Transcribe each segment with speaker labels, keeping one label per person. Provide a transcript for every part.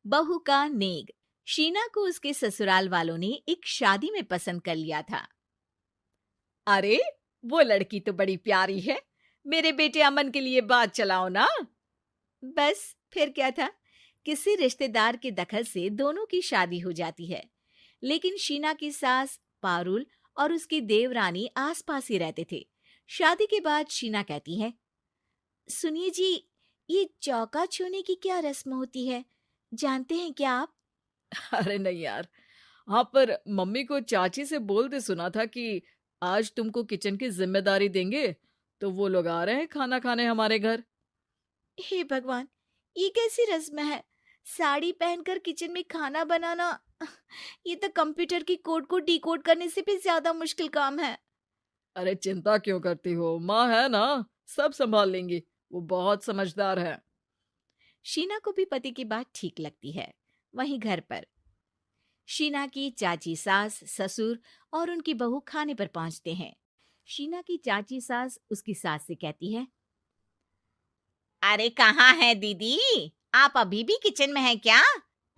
Speaker 1: बहू का नेग। शीना को उसके ससुराल वालों ने एक शादी में पसंद कर लिया था।
Speaker 2: अरे, वो लड़की तो बड़ी प्यारी है। मेरे बेटे अमन के लिए बात चलाओ ना।
Speaker 1: बस फिर क्या था, किसी रिश्तेदार के दखल से दोनों की शादी हो जाती है। लेकिन शीना की सास पारुल और उसकी देवरानी आसपास ही रहते थे। शादी के बाद शीना कहती है, सुनिए जी, ये चौका छूने की क्या रस्म होती है, जानते हैं क्या आप?
Speaker 2: अरे नहीं यार। हाँ, पर मम्मी को चाची से बोलते सुना था कि आज तुमको किचन की जिम्मेदारी देंगे, तो वो लोग आ रहे हैं खाना खाने हमारे घर।
Speaker 1: हे भगवान, ये कैसी रस्म है? साड़ी पहनकर किचन में खाना बनाना, ये तो कंप्यूटर की कोड को डिकोड करने से भी ज्यादा मुश्किल काम है।
Speaker 2: अरे चिंता क्यों करती हो, माँ है ना, सब संभाल लेंगी। वो बहुत समझदार है।
Speaker 1: शीना को भी पति की बात ठीक लगती है। वहीं घर पर शीना की चाची सास, ससुर और उनकी बहू खाने पर पहुंचते हैं। शीना की चाची सास उसकी सास से कहती है, अरे कहाँ है दीदी, आप अभी भी किचन में हैं क्या?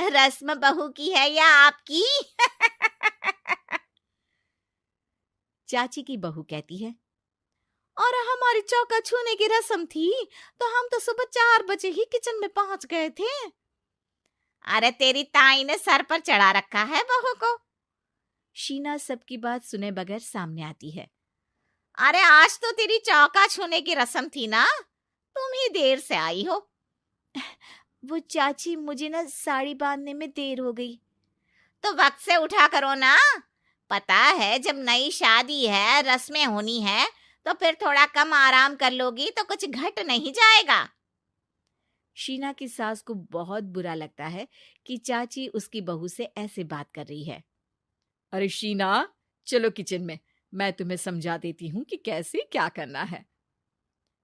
Speaker 1: रस्म बहू की है या आपकी? चाची की बहू कहती है, और हमारी चौका छूने की रस्म थी तो हम तो सुबह 4 बजे ही किचन में पहुंच गए थे। अरे तेरी ताई ने सर पर चढ़ा रखा है बहू को। शीना सबकी बात सुने बगैर सामने आती है। अरे आज तो तेरी चौका छूने की रस्म थी ना, तुम ही देर से आई हो। वो चाची, मुझे ना साड़ी बांधने में देर हो गई। तो वक्त से उठा करो ना, पता है जब नई शादी है, रस्में होनी है, तो फिर थोड़ा कम आराम कर लोगी तो कुछ घट नहीं जाएगा। शीना की सास को बहुत बुरा लगता है कि चाची उसकी बहू से ऐसे बात कर रही है।
Speaker 2: अरे शीना, चलो किचन में, मैं तुम्हें समझा देती हूँ कि कैसे क्या करना है।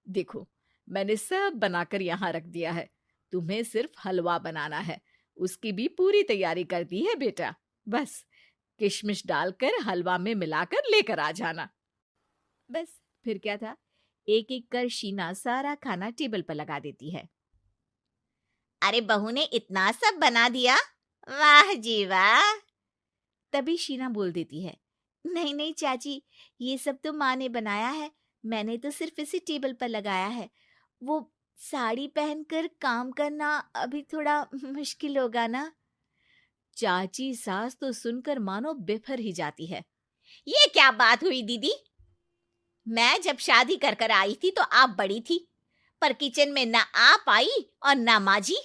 Speaker 2: देखो, मैंने सब बनाकर यहाँ रख दिया है। तुम्हें सिर्फ हलवा बनाना है। उसकी भी पूरी तैयारी कर दी है बेटा। बस किशमिश डालकर हलवा में मिलाकर लेकर आ जाना।
Speaker 1: बस फिर क्या था, एक एक कर शीना सारा खाना टेबल पर लगा देती है। अरे बहू ने इतना सब बना दिया, वाह जी वाह। तभी शीना बोल देती है, नहीं नहीं चाची, ये सब तो माँ ने बनाया है, मैंने तो सिर्फ इसी टेबल पर लगाया है। वो साड़ी पहनकर काम करना अभी थोड़ा मुश्किल होगा ना। चाची सास तो सुनकर मानो बिफर ही जाती है। ये क्या बात हुई दीदी, मैं जब शादी कर कर आई थी तो आप बड़ी थी, पर किचन में ना आप आई और ना माँ जी।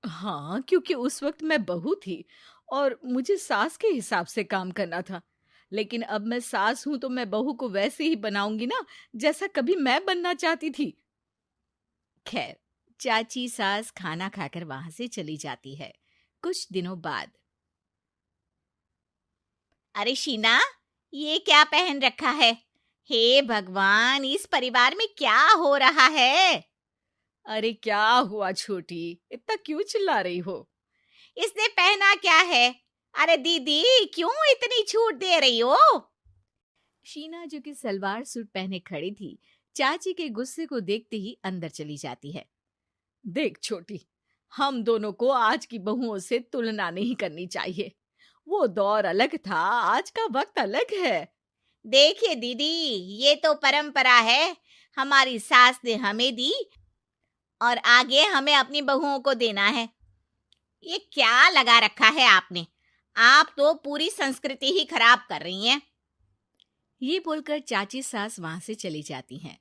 Speaker 2: हाँ, क्योंकि उस वक्त मैं बहू थी और मुझे सास के हिसाब से काम करना था। लेकिन अब मैं सास हूं तो मैं बहू को वैसे ही बनाऊंगी ना, जैसा कभी मैं बनना चाहती थी।
Speaker 1: खैर, चाची सास खाना खाकर वहां से चली जाती है। कुछ दिनों बाद, अरे शीना, ये क्या पहन रखा है? हे भगवान, इस परिवार में क्या हो रहा है?
Speaker 2: अरे क्या हुआ छोटी, इतना क्यों चिल्ला रही हो?
Speaker 1: इसने पहना क्या है? अरे दीदी, क्यों इतनी छूट दे रही हो? शीना, जो कि सलवार सूट पहने खड़ी थी, चाची के गुस्से को देखते ही अंदर चली जाती है।
Speaker 2: देख छोटी, हम दोनों को आज की बहुओं से तुलना नहीं करनी चाहिए। वो दौर अलग था, आज का वक्त अलग है।
Speaker 1: देखिए दीदी, ये तो परंपरा है, हमारी सास ने हमें दी और आगे हमें अपनी बहुओं को देना है। ये क्या लगा रखा है आपने? आप तो पूरी संस्कृति ही खराब कर रही हैं। ये बोलकर चाची सास वहां से चली जाती हैं।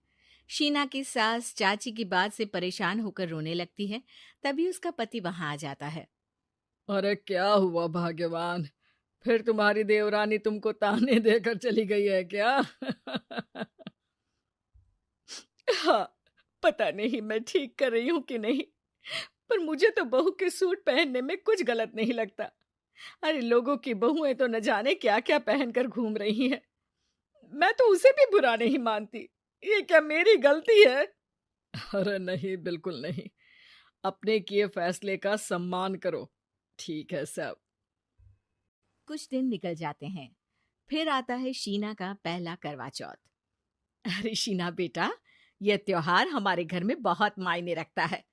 Speaker 1: शीना की सास चाची की बात से परेशान होकर रोने लगती है। तभी उसका पति वहां आ जाता है।
Speaker 2: अरे क्या हुआ भाग्यवान, फिर तुम्हारी देवरानी तुमको ताने देकर चली गई है क्या? हाँ, पता नहीं मैं ठीक कर रही हूँ कि नहीं, पर मुझे तो बहू के सूट पहनने में कुछ गलत नहीं लगता। अरे लोगों की बहुएं तो न जाने क्या क्या पहनकर घूम रही हैं। मैं तो उसे भी बुरा नहीं मानती। ये क्या मेरी गलती है? अरे नहीं, बिल्कुल नहीं। अपने किए फैसले का सम्मान करो। ठीक है सब।
Speaker 1: कुछ दिन निकल जाते हैं। फिर आता है शीना का पहला करवा चौथ।
Speaker 2: अरे शीना बेटा, यह त्योहार हमारे घर में बहुत मायने रखता है।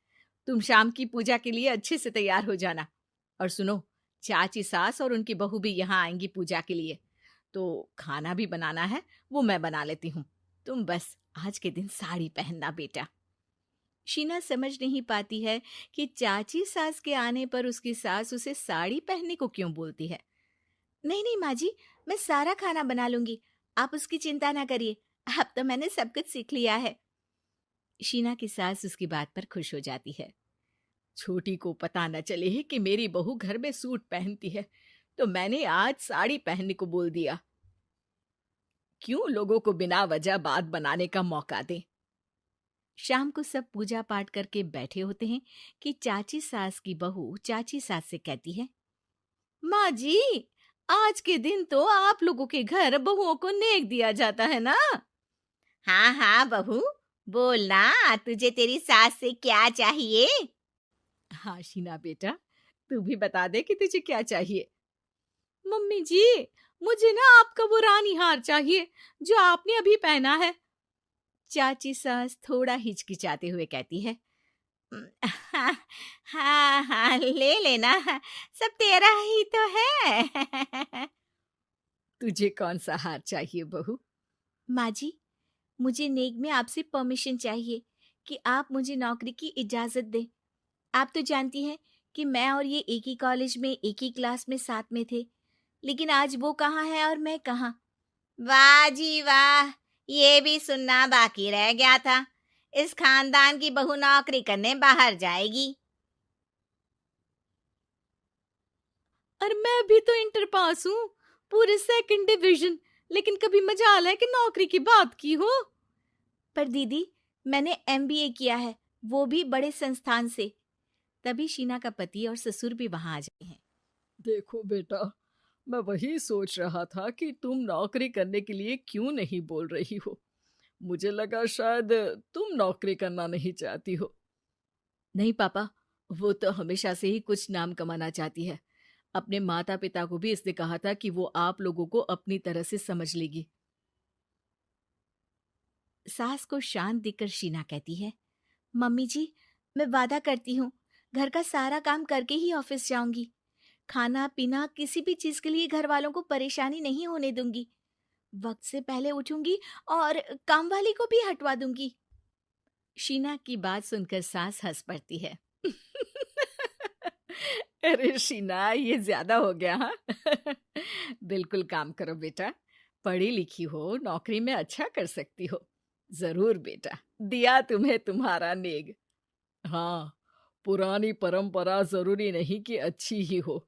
Speaker 2: तुम शाम की पूजा के लिए अच्छे से तैयार हो जाना। और सुनो, चाची सास और उनकी बहू भी यहाँ आएंगी पूजा के लिए, तो खाना भी बनाना है, वो मैं बना लेती हूँ। तुम बस आज के दिन साड़ी पहनना बेटा।
Speaker 1: शीना समझ नहीं पाती है कि चाची सास के आने पर उसकी सास उसे साड़ी पहनने को क्यों बोलती है। नहीं नहीं माँ जी, मैं सारा खाना बना लूंगी, आप उसकी चिंता ना करिए, अब तो मैंने सब कुछ सीख लिया है। शीना की सास उसकी बात पर खुश हो जाती है।
Speaker 2: छोटी को पता न चले कि मेरी बहू घर में सूट पहनती है, तो मैंने आज साड़ी पहनने को बोल दिया। क्यों लोगों को बिना वजह बात बनाने का मौका दें।
Speaker 1: शाम को सब पूजा पाठ करके बैठे होते हैं कि चाची सास की बहू चाची सास से कहती है, माँ जी, आज के दिन तो आप लोगों के घर बहुओं को नेक दिया जाता है ना। हाँ हाँ बहू, बोलना, तुझे तेरी सास से क्या चाहिए।
Speaker 2: हाँ शीना बेटा, तू भी बता दे कि तुझे क्या चाहिए।
Speaker 1: मम्मी जी, मुझे ना आपका वो रानी हार चाहिए जो आपने अभी पहना है। चाची सास थोड़ा हिचकिचाते हुए कहती है, हाँ हाँ हाँ, ले लेना, सब तेरा ही तो है।
Speaker 2: तुझे कौन सा हार चाहिए बहू?
Speaker 1: माँ जी, मुझे नेक में आपसे परमिशन चाहिए कि आप मुझे नौकरी की इजाजत दें। आप तो जानती हैं कि मैं और ये एक ही कॉलेज में एक ही क्लास में साथ में थे, लेकिन आज वो कहाँ है और मैं कहाँ। वाह जी वाह, ये भी सुनना बाकी रह गया था। इस खानदान की बहू नौकरी करने बाहर जाएगी। और मैं भी तो इंटर पास हूँ, पूरे 2nd डिवीजन, लेकिन कभी मजाल है कि नौकरी की बात की हो। पर दीदी, मैंने MBA किया है, वो भी बड़े संस्थान से। तभी शीना का पति और ससुर भी वहां आ जाते हैं।
Speaker 2: देखो बेटा, मैं वही सोच रहा था कि तुम नौकरी करने के लिए क्यों नहीं बोल रही हो। मुझे लगा शायद तुम नौकरी करना नहीं चाहती हो। नहीं पापा, वो तो हमेशा से ही कुछ नाम कमाना चाहती है। अपने माता पिता को भी इसने कहा था कि वो आप लोगों को अपनी तरह से समझ लेगी।
Speaker 1: सास को शांत देखकर शीना कहती है, मम्मी जी, मैं वादा करती हूँ, घर का सारा काम करके ही ऑफिस जाऊंगी। खाना पीना किसी भी चीज के लिए घर वालों को परेशानी नहीं होने दूंगी। वक्त से पहले उठूंगी और काम वाली को भी हटवा दूंगी। शीना की बात सुनकर सास हंस पड़ती है।
Speaker 2: अरे शीना, ये ज्यादा हो गया हाँ। बिल्कुल काम करो बेटा, पढ़ी लिखी हो, नौकरी में अच्छा कर सकती हो। जरूर बेटा, दिया तुम्हें तुम्हारा नेग। हाँ, पुरानी परंपरा जरूरी नहीं कि अच्छी ही हो,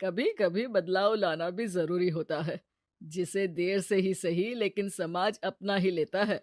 Speaker 2: कभी कभी बदलाव लाना भी जरूरी होता है, जिसे देर से ही सही लेकिन समाज अपना ही लेता है।